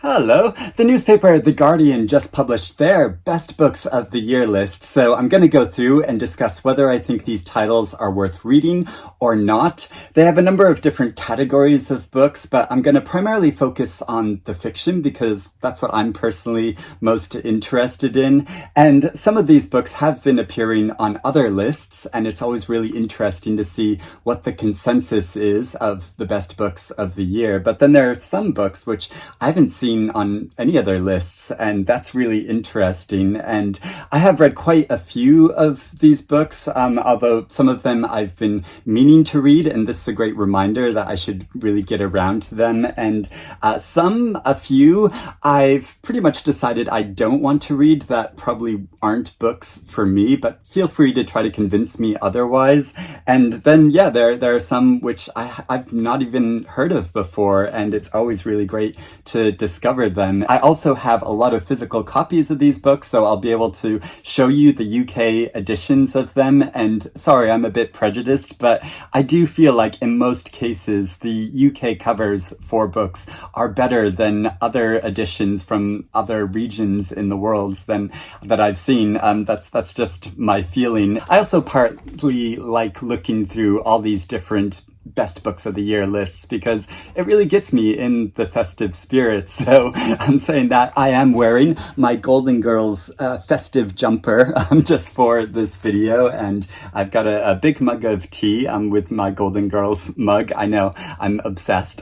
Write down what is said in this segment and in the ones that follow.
Hello. The newspaper The Guardian just published their Best Books of the Year list, so I'm going to go through and discuss whether I think these titles are worth reading or not. They have a number of different categories of books, but I'm going to primarily focus on the fiction because that's what I'm personally most interested in. And some of these books have been appearing on other lists, and it's always really interesting to see what the consensus is of the best books of the year. But then there are some books which I haven't seen on any other lists, and that's really interesting. And I have read quite a few of these books, although some of them I've been meaning to read, and this is a great reminder that I should really get around to them. And a few, I've pretty much decided I don't want to read, that probably aren't books for me, but feel free to try to convince me otherwise. And then, yeah, there are some which I've not even heard of before, and it's always really great to discover them. I also have a lot of physical copies of these books, so I'll be able to show you the UK editions of them. And sorry, I'm a bit prejudiced, but I do feel like in most cases, the UK covers for books are better than other editions from other regions in the world that I've seen. That's just my feeling. I also partly like looking through all these different best books of the year lists because it really gets me in the festive spirit. So I'm saying that I am wearing my Golden Girls festive jumper just for this video, and I've got a big mug of tea with my Golden Girls mug. I know I'm obsessed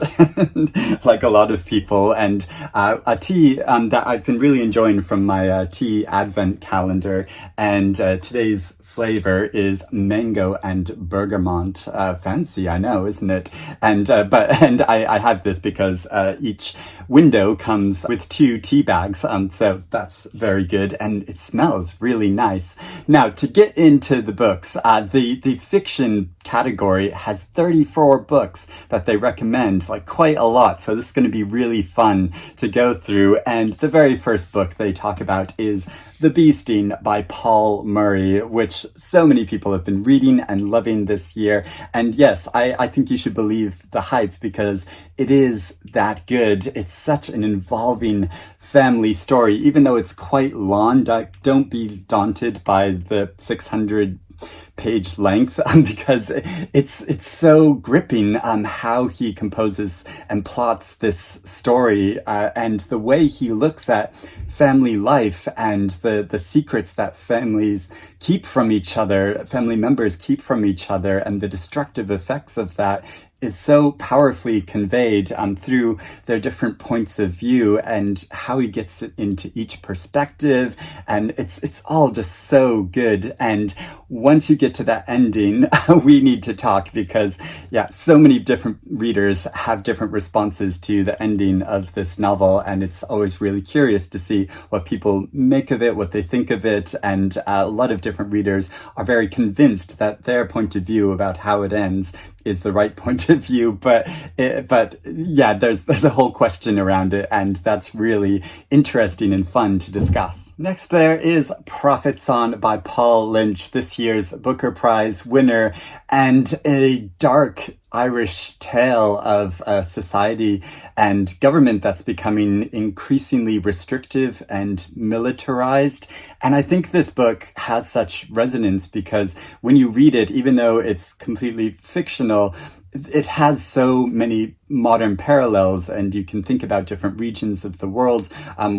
like a lot of people, and a tea that I've been really enjoying from my tea advent calendar, and today's flavor is mango and bergamot. Fancy, I know, isn't it? And I have this because each window comes with 2 tea bags, so that's very good, and it smells really nice. Now, to get into the books, the fiction category has 34 books that they recommend, like quite a lot, so this is going to be really fun to go through. And the very first book they talk about is The Beasting by Paul Murray, which so many people have been reading and loving this year. And yes, I think you should believe the hype because it is that good. It's such an involving family story, even though it's quite long. Don't be daunted by the 600 page length because it's so gripping how he composes and plots this story and the way he looks at family life and the secrets that families keep from each other, family members keep from each other, and the destructive effects of that is so powerfully conveyed through their different points of view and how he gets it into each perspective. And it's all just so good. And once you get to that ending, we need to talk because, yeah, so many different readers have different responses to the ending of this novel. And it's always really curious to see what people make of it, what they think of it. And a lot of different readers are very convinced that their point of view about how it ends is the right point of view, but yeah, there's a whole question around it, and that's really interesting and fun to discuss. Next, there is Prophet Son by Paul Lynch, this year's Booker Prize winner, and a dark Irish tale of a society and government that's becoming increasingly restrictive and militarized. And I think this book has such resonance because when you read it, even though it's completely fictional, it has so many modern parallels, and you can think about different regions of the world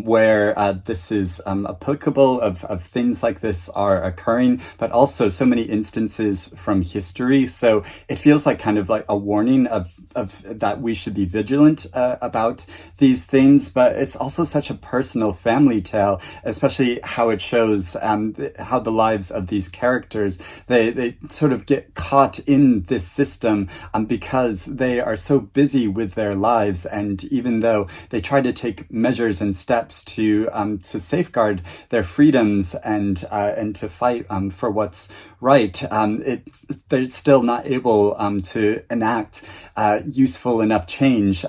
where this is applicable, of things like this are occurring, but also so many instances from history. So it feels like kind of like a warning of that we should be vigilant about these things, but it's also such a personal family tale, especially how it shows how the lives of these characters, they sort of get caught in this system because they are so busy with their lives, and even though they try to take measures and steps to safeguard their freedoms and to fight for what's right, they're still not able to enact useful enough change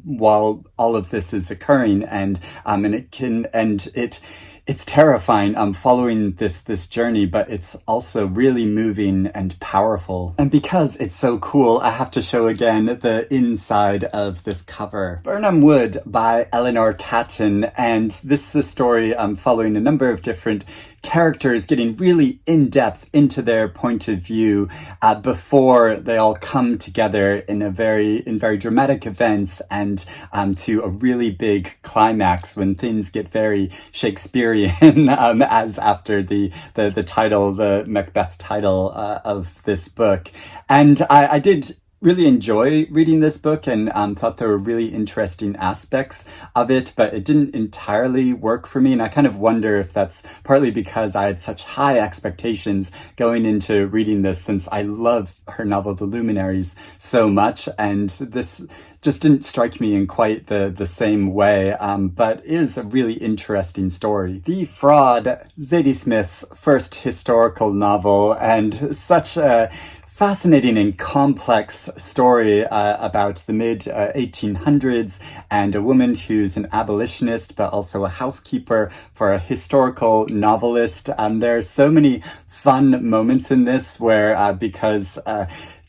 while all of this is occurring, and It's terrifying following this journey, but it's also really moving and powerful. And because it's so cool, I have to show again the inside of this cover. Burnham Wood by Eleanor Catton, and this is a story following a number of different characters getting really in-depth into their point of view before they all come together in very dramatic events and to a really big climax when things get very Shakespearean as after the title, the Macbeth title of this book. And I did really enjoy reading this book and thought there were really interesting aspects of it, but it didn't entirely work for me. And I kind of wonder if that's partly because I had such high expectations going into reading this, since I love her novel, The Luminaries, so much. And this just didn't strike me in quite the same way, but is a really interesting story. The Fraud, Zadie Smith's first historical novel, and such a fascinating and complex story about the mid-1800s and a woman who's an abolitionist but also a housekeeper for a historical novelist. There's so many fun moments in this where because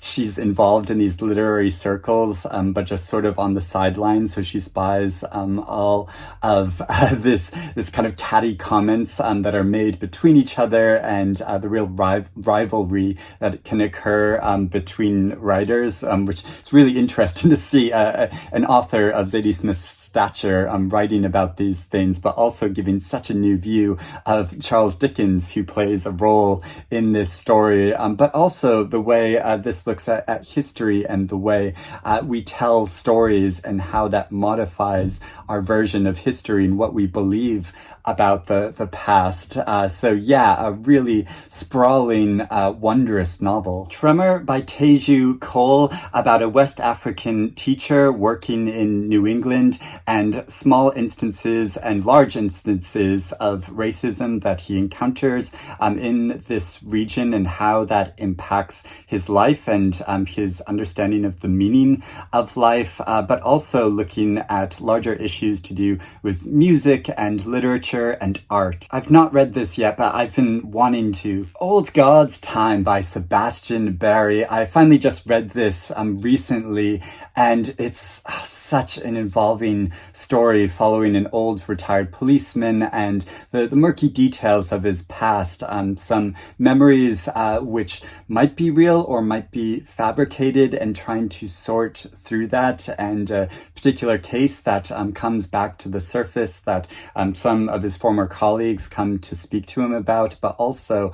she's involved in these literary circles, but just sort of on the sidelines. So she spies all of this kind of catty comments that are made between each other, and the real rivalry that can occur between writers, which is really interesting to see an author of Zadie Smith's stature writing about these things, but also giving such a new view of Charles Dickens, who plays a role in this story, but also the way this looks at history and the way we tell stories and how that modifies our version of history and what we believe about the past. So yeah, a really sprawling, wondrous novel. Tremor by Teju Cole, about a West African teacher working in New England and small instances and large instances of racism that he encounters in this region, and how that impacts his life and his understanding of the meaning of life, but also looking at larger issues to do with music and literature and art. I've not read this yet, but I've been wanting to. Old God's Time by Sebastian Barry. I finally just read this recently, and it's such an involving story following an old retired policeman and the murky details of his past. Some memories which might be real or might be fabricated, and trying to sort through that, and a particular case that comes back to the surface that some of his former colleagues come to speak to him about, but also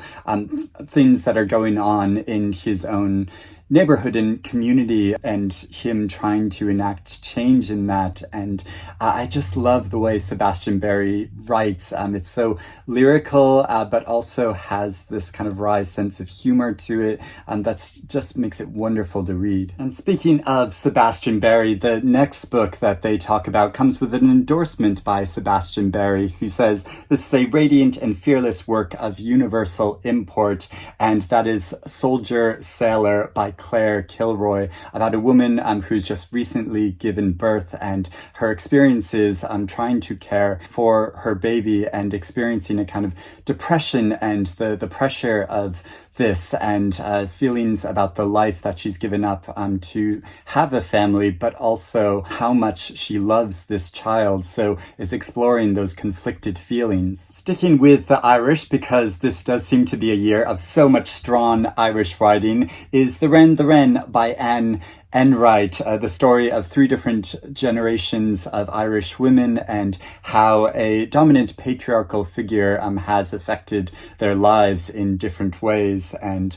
things that are going on in his own neighborhood and community, and him trying to enact change in that. And I just love the way Sebastian Barry writes. It's so lyrical, but also has this kind of wry sense of humor to it, that just makes it wonderful to read. And speaking of Sebastian Barry, the next book that they talk about comes with an endorsement by Sebastian Barry, who says, "This is a radiant and fearless work of universal import," and that is Soldier Sailor by Claire Kilroy, about a woman who's just recently given birth and her experiences trying to care for her baby and experiencing a kind of depression and the pressure of this, and feelings about the life that she's given up to have a family, but also how much she loves this child. So is exploring those conflicted feelings. Sticking with the Irish, because this does seem to be a year of so much strong Irish writing, is The Wren by Anne Enright, the story of three different generations of Irish women and how a dominant patriarchal figure has affected their lives in different ways. And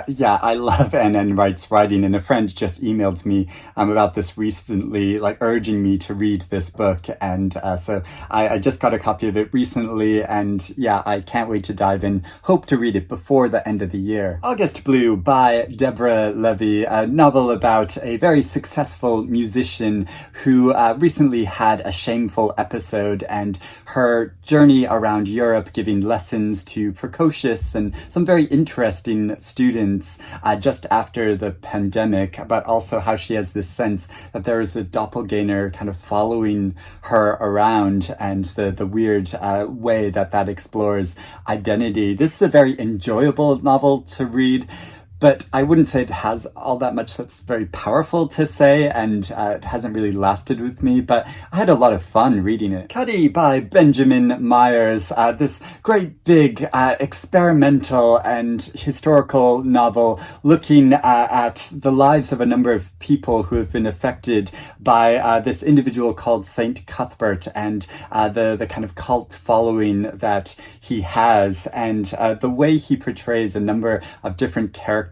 yeah, I love Anne Enright's writing, and a friend just emailed me about this recently, like urging me to read this book. And so I just got a copy of it recently, and yeah, I can't wait to dive in. Hope to read it before the end of the year. August Blue by Deborah Levy, a novel about about a very successful musician who recently had a shameful episode, and her journey around Europe giving lessons to precocious and some very interesting students just after the pandemic, but also how she has this sense that there is a doppelganger kind of following her around, and the weird way that explores identity. This is a very enjoyable novel to read, but I wouldn't say it has all that much that's very powerful to say, and it hasn't really lasted with me, but I had a lot of fun reading it. Cuddy by Benjamin Myers, this great big experimental and historical novel looking at the lives of a number of people who have been affected by this individual called Saint Cuthbert, and the kind of cult following that he has, and the way he portrays a number of different characters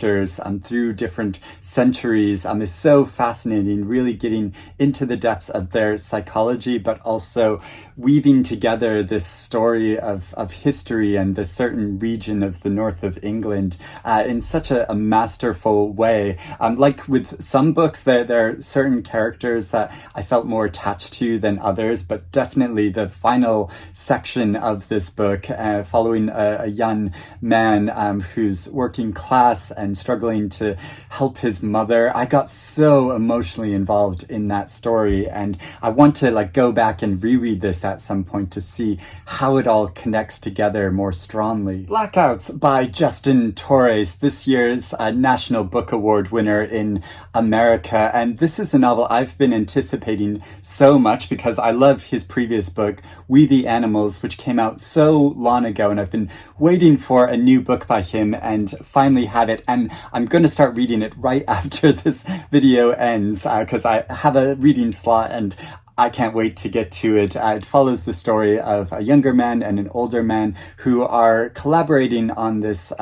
through different centuries is so fascinating, really getting into the depths of their psychology, but also weaving together this story of history and the certain region of the north of England in such a masterful way. Like with some books, there are certain characters that I felt more attached to than others, but definitely the final section of this book, following a young man who's working class and struggling to help his mother. I got so emotionally involved in that story, and I want to go back and reread this at some point to see how it all connects together more strongly. Blackouts by Justin Torres, this year's National Book Award winner in America, and this is a novel I've been anticipating so much because I love his previous book, We the Animals, which came out so long ago, and I've been waiting for a new book by him and finally have it, and I'm going to start reading it right after this video ends because I have a reading slot and I can't wait to get to it. It follows the story of a younger man and an older man who are collaborating on this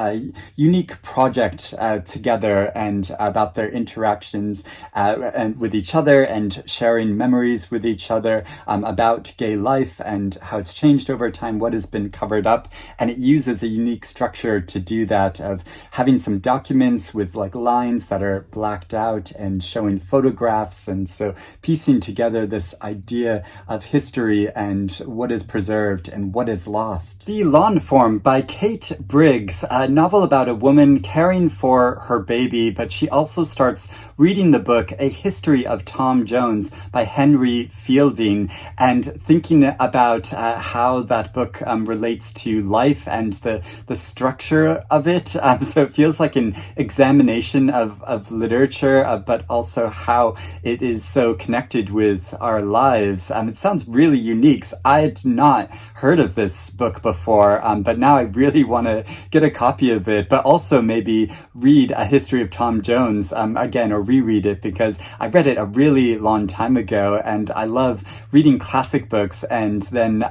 unique project together, and about their interactions and with each other, and sharing memories with each other about gay life and how it's changed over time, what has been covered up. And it uses a unique structure to do that, of having some documents with lines that are blacked out and showing photographs, and so piecing together this idea of history and what is preserved and what is lost. The Lawn Form by Kate Briggs, a novel about a woman caring for her baby, but she also starts reading the book A History of Tom Jones by Henry Fielding, and thinking about how that book relates to life and the structure of it. So it feels like an examination of literature, but also how it is so connected with our lives. It sounds really unique. I had not heard of this book before, but now I really want to get a copy of it, but also maybe read A History of Tom Jones again, or reread it, because I read it a really long time ago, and I love reading classic books and then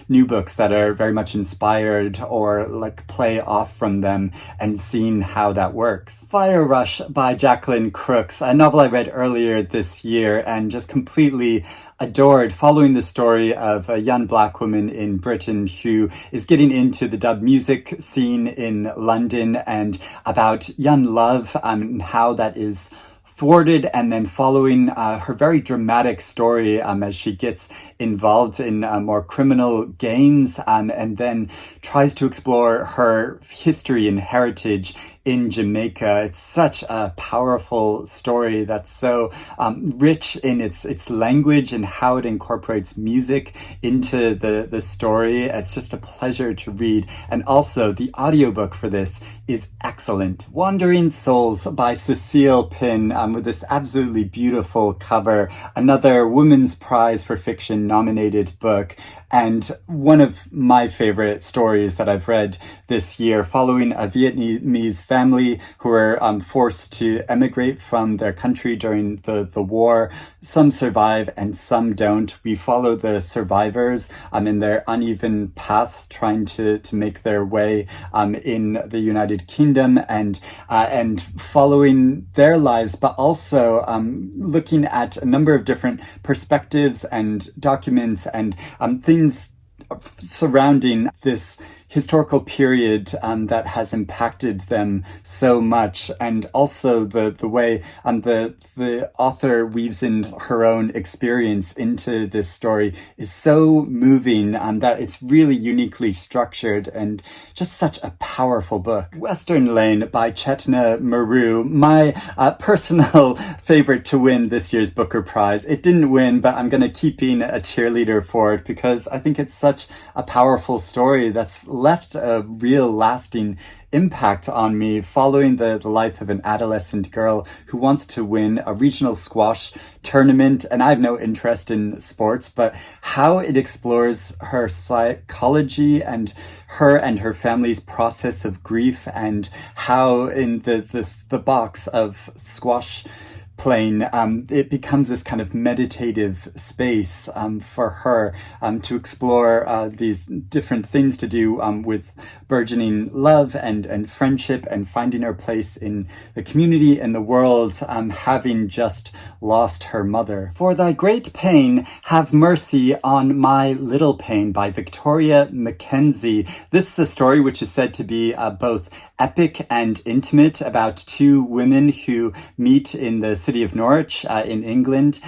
new books that are very much inspired or play off from them, and seeing how that works. Fire Rush by Jacqueline Crooks, a novel I read earlier this year and just completely adored, following the story of a young black woman in Britain who is getting into the dub music scene in London, and about young love and how that is thwarted, and then following her very dramatic story as she gets involved in more criminal gains, and then tries to explore her history and heritage in Jamaica. It's such a powerful story that's so rich in its language and how it incorporates music into the story. It's just a pleasure to read. And also the audiobook for this is excellent. Wandering Souls by Cecile Pinn, with this absolutely beautiful cover, another Women's Prize for Fiction nominated book, and one of my favorite stories that I've read this year, following a Vietnamese family who were forced to emigrate from their country during the war. Some survive and some don't. We follow the survivors in their uneven path, trying to make their way in the United Kingdom, and following their lives, but also looking at a number of different perspectives and documents and things surrounding this historical period that has impacted them so much, and also the way the author weaves in her own experience into this story is so moving that it's really uniquely structured and just such a powerful book. Western Lane by Chetna Maroo, my personal favorite to win this year's Booker Prize. It didn't win, but I'm going to keep being a cheerleader for it because I think it's such a powerful story that's left a real lasting impact on me, following the life of an adolescent girl who wants to win a regional squash tournament. And I have no interest in sports, but how it explores her psychology and her family's process of grief, and how in the box of squash playing, it becomes this kind of meditative space for her to explore these different things to do with burgeoning love and friendship, and finding her place in the community and the world, having just lost her mother. For Thy Great Pain, Have Mercy on My Little Pain by Victoria MacKenzie. This is a story which is said to be both epic and intimate, about two women who meet in the city of Norwich in England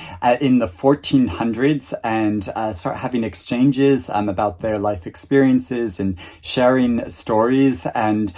in the 1400s and start having exchanges about their life experiences and sharing stories. And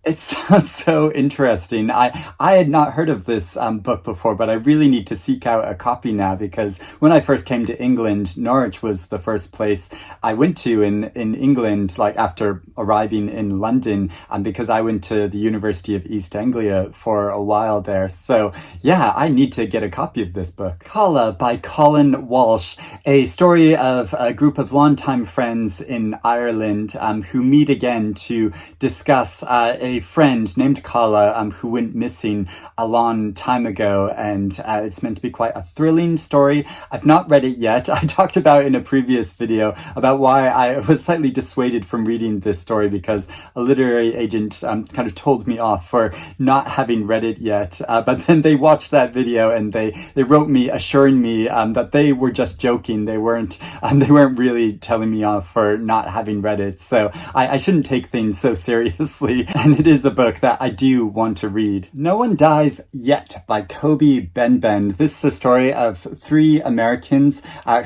it's so interesting. I had not heard of this book before, but I really need to seek out a copy now, because when I first came to England, Norwich was the first place I went to in England, like after arriving in London, because I went to the University of East Anglia for a while there. So yeah, I need to get a copy of this book. Kala by Colin Walsh, a story of a group of longtime friends in Ireland who meet again to discuss a friend named Kala who went missing a long time ago, and it's meant to be quite a thrilling story. I've not read it yet. I talked about in a previous video about why I was slightly dissuaded from reading this story, because a literary agent kind of told me off for not having read it yet, but then they watched that video and they wrote me assuring me that they were just joking. They weren't really telling me off for not having read it, so I shouldn't take things so seriously. And it is a book that I do want to read. No One Dies Yet by Kobby Ben Ben. This is a story of three Americans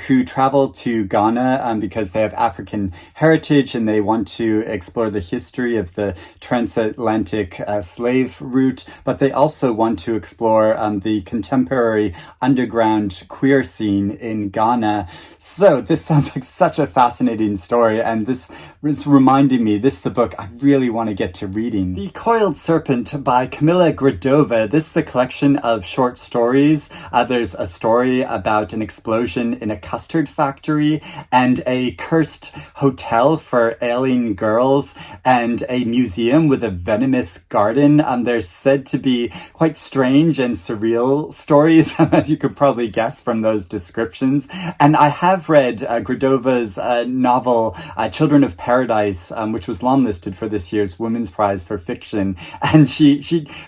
who travel to Ghana because they have African heritage and they want to explore the history of the transatlantic slave route, but they also want to explore the contemporary underground queer scene in Ghana. So this sounds like such a fascinating story, and this is reminding me, this is a book I really want to get to reading. The Coiled Serpent by Camilla Gradova. This is a collection of short stories. There's a story about an explosion in a custard factory, and a cursed hotel for ailing girls, and a museum with a venomous garden. They're said to be quite strange and surreal stories, as you could probably guess from those descriptions. And I have read Gradova's novel Children of Paradise, which was longlisted for this year's Women's Prize for Fiction, and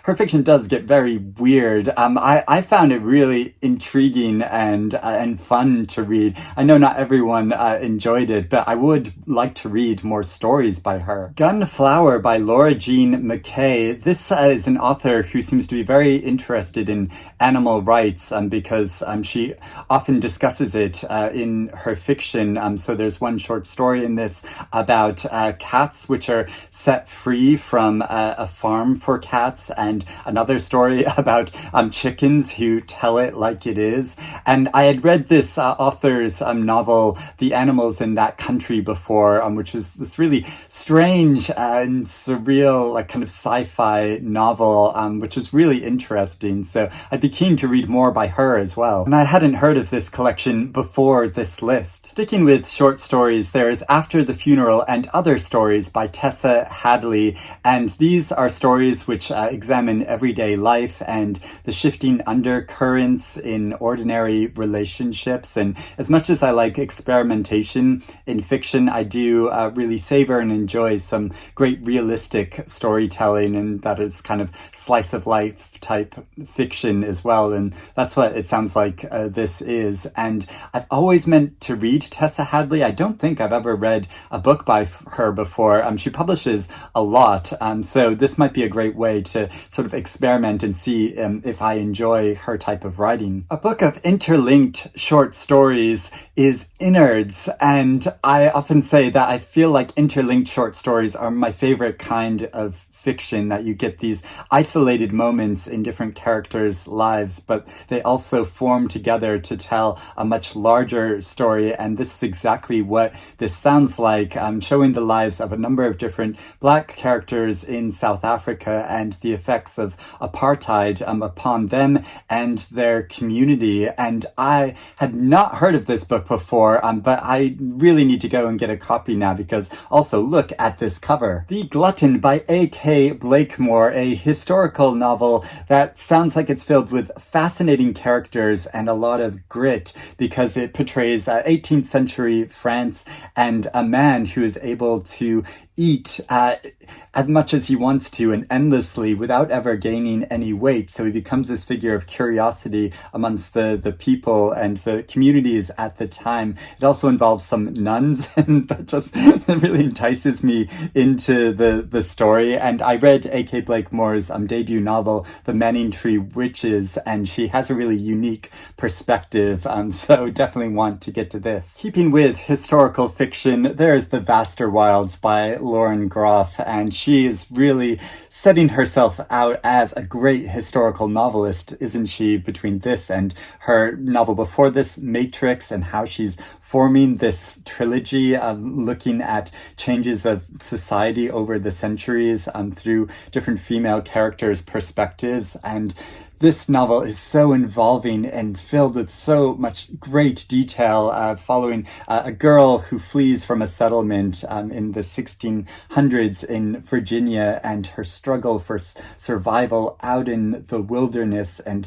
her fiction does get very weird. I found it really intriguing and fun to read. I know not everyone enjoyed it, but I would like to read more stories by her. Gunflower by Laura Jean McKay. This is an author who seems to be very interested in animal rights because she often discusses it in her fiction. So there's one short story in this about cats which are set free from a farm for cats, and another story about chickens who tell it like it is. And I had read this author's novel, The Animals in That Country, before, which was this really strange and surreal, like kind of sci-fi novel, which was really interesting. So I'd be keen to read more by her as well. And I hadn't heard of this collection before this list. Sticking with short stories, there's After the Funeral and Other Stories by Tessa Hadley. And and these are stories which examine everyday life and the shifting undercurrents in ordinary relationships. And as much as I like experimentation in fiction, I do really savor and enjoy some great realistic storytelling, and that is kind of slice of life type fiction as well. And that's what it sounds like this is. And I've always meant to read Tessa Hadley. I don't think I've ever read a book by her before. She publishes a lot, so this might be a great way to sort of experiment and see if I enjoy her type of writing. A book of interlinked short stories is Innards, and I often say that I feel like interlinked short stories are my favorite kind of fiction, that you get these isolated moments in different characters' lives, but they also form together to tell a much larger story. And this is exactly what this sounds like, showing the lives of a number of different Black characters in South Africa and the effects of apartheid upon them and their community. And I had not heard of this book before, but I really need to go and get a copy now, because also look at this cover. The Glutton by A.K. Blakemore, a historical novel that sounds like it's filled with fascinating characters and a lot of grit, because it portrays 18th century France and a man who is able to eat as much as he wants to and endlessly without ever gaining any weight. So he becomes this figure of curiosity amongst the people and the communities at the time. It also involves some nuns, and that just really entices me into the story. And I read A.K. Blakemore's debut novel, The Manningtree Witches, and she has a really unique perspective, so definitely want to get to this. Keeping with historical fiction, there's The Vaster Wilds by Lauren Groff, and she is really setting herself out as a great historical novelist, isn't she, between this and her novel before this, Matrix, and how she's forming this trilogy of looking at changes of society over the centuries through different female characters' perspectives. And this novel is so involving and filled with so much great detail, following a girl who flees from a settlement in the 1600s in Virginia and her struggle for survival out in the wilderness, and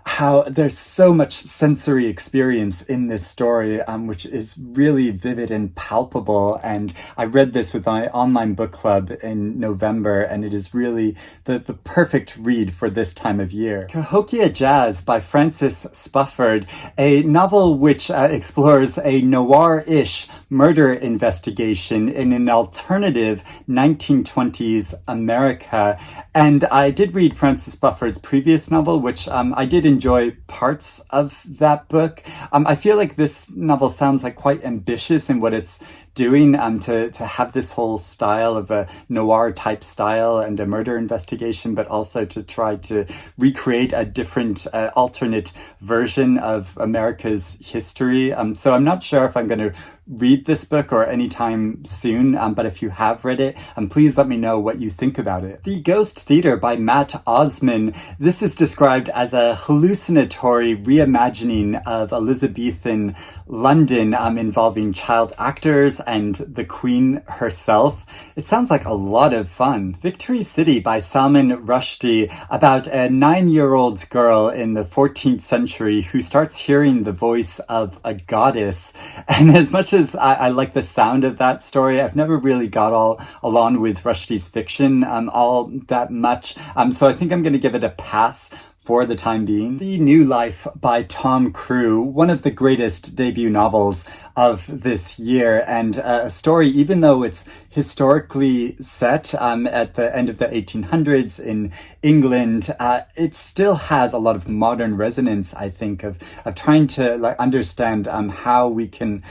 how there's so much sensory experience in this story, which is really vivid and palpable. And I read this with my online book club in November, and it is really the perfect read for this time of year. Cahokia Jazz by Frances Spufford, a novel which explores a noir-ish murder investigation in an alternative 1920s America. And I did read Frances Spufford's previous novel, which I did enjoy parts of that book. I feel like this novel sounds like quite ambitious in what it's doing, to have this whole style of a noir type style and a murder investigation, but also to try to recreate a different alternate version of America's history. So I'm not sure if I'm going to read this book or anytime soon, but if you have read it, please let me know what you think about it. The Ghost Theater by Matt Osman. This is described as a hallucinatory reimagining of Elizabethan London, involving child actors and the Queen herself. It sounds like a lot of fun. Victory City by Salman Rushdie, about a 9-year-old girl in the 14th century who starts hearing the voice of a goddess. And as much as I like the sound of that story, I've never really got all along with Rushdie's fiction all that much. So I think I'm going to give it a pass for the time being. The New Life by Tom Crew, one of the greatest debut novels of this year, and a story, even though it's historically set at the end of the 1800s in England, it still has a lot of modern resonance, I think, of trying to understand how we can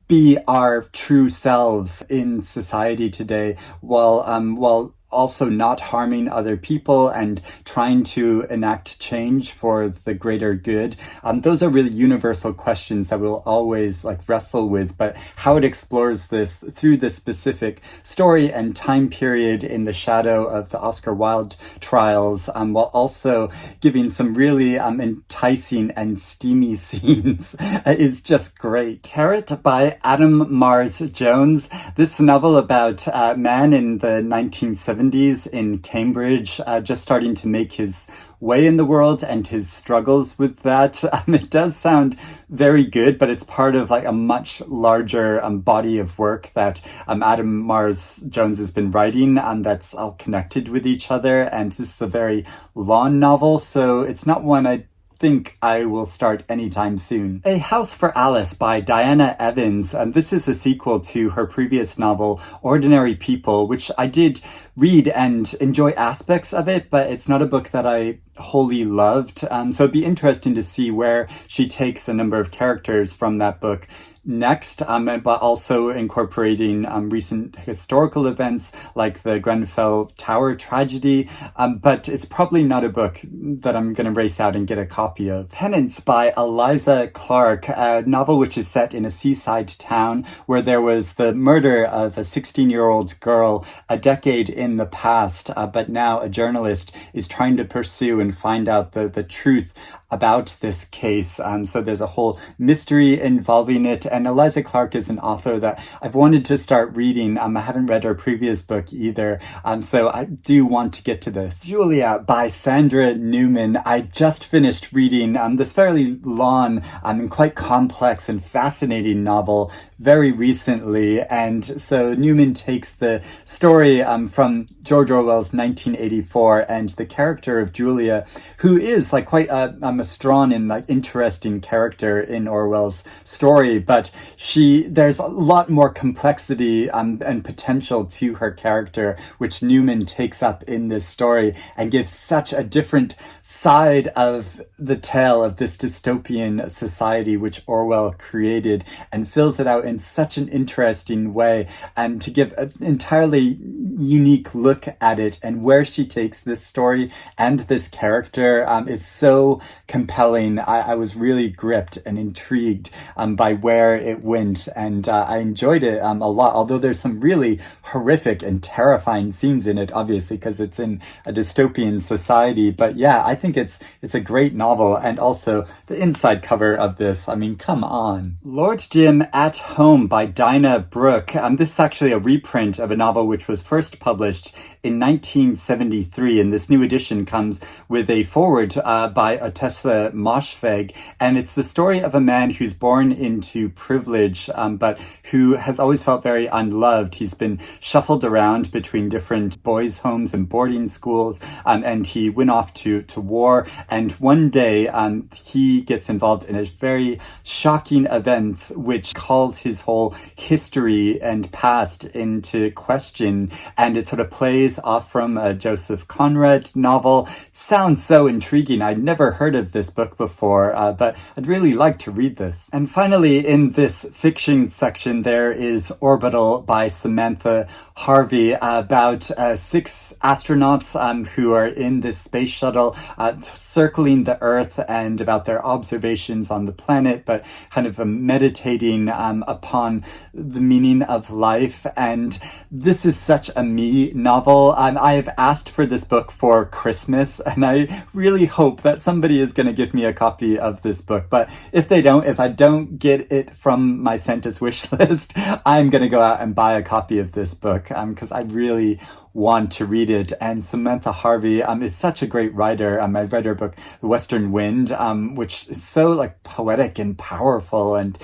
be our true selves in society today, while also not harming other people and trying to enact change for the greater good. Those are really universal questions that we'll always wrestle with, but how it explores this through this specific story and time period in the shadow of the Oscar Wilde trials, while also giving some really enticing and steamy scenes is just great. Carrot by Adam Mars Jones. This novel about a man in the 1970s 1970s in Cambridge, just starting to make his way in the world and his struggles with that. It does sound very good, but it's part of like a much larger body of work that Adam Mars Jones has been writing, that's all connected with each other. And this is a very long novel, so it's not one I think I will start anytime soon. A House for Alice by Diana Evans. This is a sequel to her previous novel, Ordinary People, which I did read and enjoy aspects of it, but it's not a book that I wholly loved. So it'd be interesting to see where she takes a number of characters from that book next, but also incorporating recent historical events like the Grenfell Tower tragedy. But it's probably not a book that I'm going to race out and get a copy of. Penance by Eliza Clark, a novel which is set in a seaside town where there was the murder of a 16-year-old girl a decade in the past, but now a journalist is trying to pursue and find out the truth about this case. So there's a whole mystery involving it. And Eliza Clark is an author that I've wanted to start reading. I haven't read her previous book either. So I do want to get to this. Julia by Sandra Newman. I just finished reading this fairly long and quite complex and fascinating novel very recently. And so Newman takes the story from George Orwell's 1984 and the character of Julia, who is like quite a strong and like interesting character in Orwell's story, but there's a lot more complexity and potential to her character, which Newman takes up in this story and gives such a different side of the tale of this dystopian society which Orwell created, and fills it out in such an interesting way, and to give an entirely unique look at it. And where she takes this story and this character is so compelling. I was really gripped and intrigued by where it went, and I enjoyed it a lot, although there's some really horrific and terrifying scenes in it, obviously, because it's in a dystopian society. But yeah, I think it's a great novel. And also the inside cover of this, I mean, come on. Lord Jim at Home by Dina Brook. This is actually a reprint of a novel which was first published in 1973, and this new edition comes with a foreword by Otessa Moshfegh, and it's the story of a man who's born into privilege, but who has always felt very unloved. He's been shuffled around between different boys' homes and boarding schools, and he went off to war, and one day he gets involved in a very shocking event which calls his whole history and past into question, and it sort of plays off from a Joseph Conrad novel. It sounds so intriguing. I'd never heard of this book before, but I'd really like to read this. And finally, in this fiction section, there is Orbital by Samantha Harvey, about 6 astronauts who are in this space shuttle circling the Earth, and about their observations on the planet, but kind of meditating upon the meaning of life. And this is such a me novel. I have asked for this book for Christmas, and I really hope that somebody is going to give me a copy of this book. But if I don't get it from my Santa's wish list, I'm going to go out and buy a copy of this book, because I really want to read it. And Samantha Harvey is such a great writer. I read her book, The Western Wind, which is so like poetic and powerful, and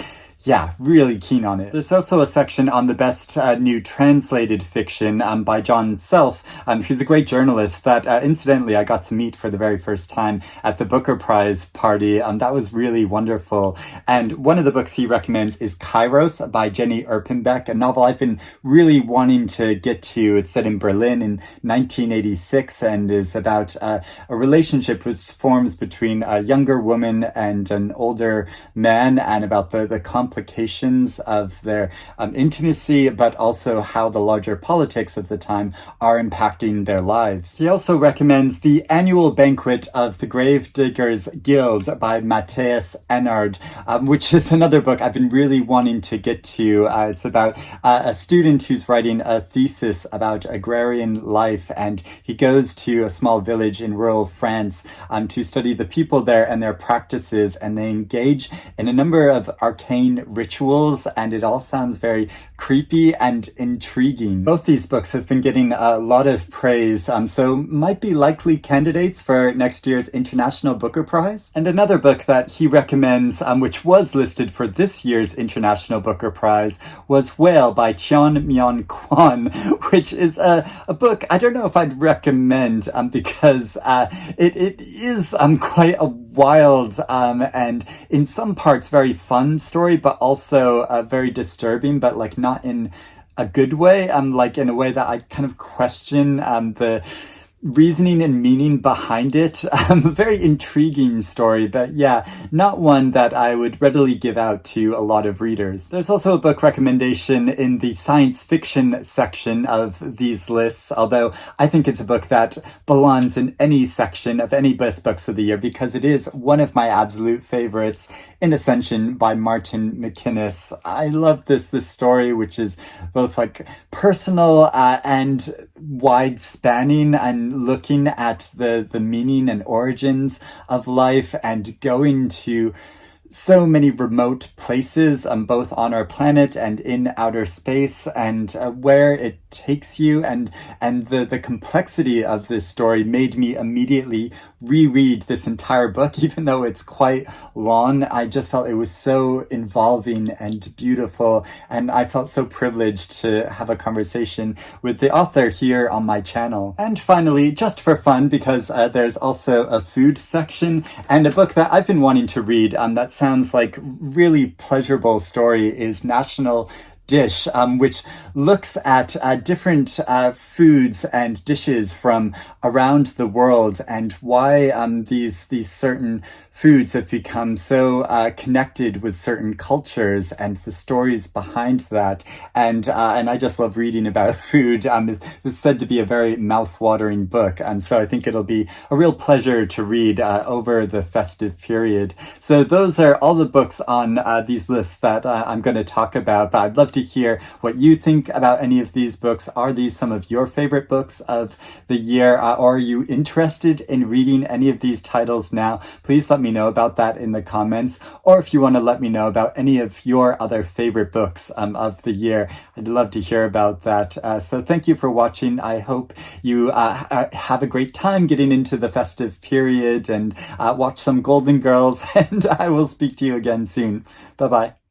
yeah, really keen on it. There's also a section on the best new translated fiction by John Self, who's a great journalist that, incidentally, I got to meet for the very first time at the Booker Prize party. That was really wonderful. And one of the books he recommends is Kairos by Jenny Erpenbeck, a novel I've been really wanting to get to. It's set in Berlin in 1986 and is about a relationship which forms between a younger woman and an older man, and about the complications of their intimacy, but also how the larger politics of the time are impacting their lives. He also recommends The Annual Banquet of the Gravediggers Guild by Matthias Ennard, which is another book I've been really wanting to get to. It's about a student who's writing a thesis about agrarian life, and he goes to a small village in rural France to study the people there and their practices, and they engage in a number of arcane Halloween rituals, and it all sounds very creepy and intriguing. Both these books have been getting a lot of praise, so might be likely candidates for next year's International Booker Prize. And another book that he recommends, which was listed for this year's International Booker Prize, was Whale by Cheon Myeon Kwon, which is a book I don't know if I'd recommend because it is quite a wild and in some parts very fun story, but also very disturbing, but like not in a good way, like in a way that I kind of question the reasoning and meaning behind it. A very intriguing story, but yeah, not one that I would readily give out to a lot of readers. There's also a book recommendation in the science fiction section of these lists, although I think it's a book that belongs in any section of any best books of the year because it is one of my absolute favorites, In Ascension by Martin McInnes. I love this story, which is both like personal and wide spanning and looking at the meaning and origins of life and going to so many remote places, both on our planet and in outer space, and where it takes you, and the complexity of this story made me immediately reread this entire book, even though it's quite long. I just felt it was so involving and beautiful, and I felt so privileged to have a conversation with the author here on my channel. And finally, just for fun, because there's also a food section, and a book that I've been wanting to read that sounds like really pleasurable story is National Dish, which looks at different foods and dishes from around the world and why these certain foods have become so connected with certain cultures and the stories behind that. And I just love reading about food. It's said to be a very mouth-watering book, so I think it'll be a real pleasure to read over the festive period. So those are all the books on these lists that I'm going to talk about, but I'd love to hear what you think about any of these books. Are these some of your favorite books of the year, or are you interested in reading any of these titles now? Please let me know about that in the comments, or if you want to let me know about any of your other favorite books of the year, I'd love to hear about that. So thank you for watching. I hope you have a great time getting into the festive period and watch some Golden Girls, and I will speak to you again soon. Bye bye.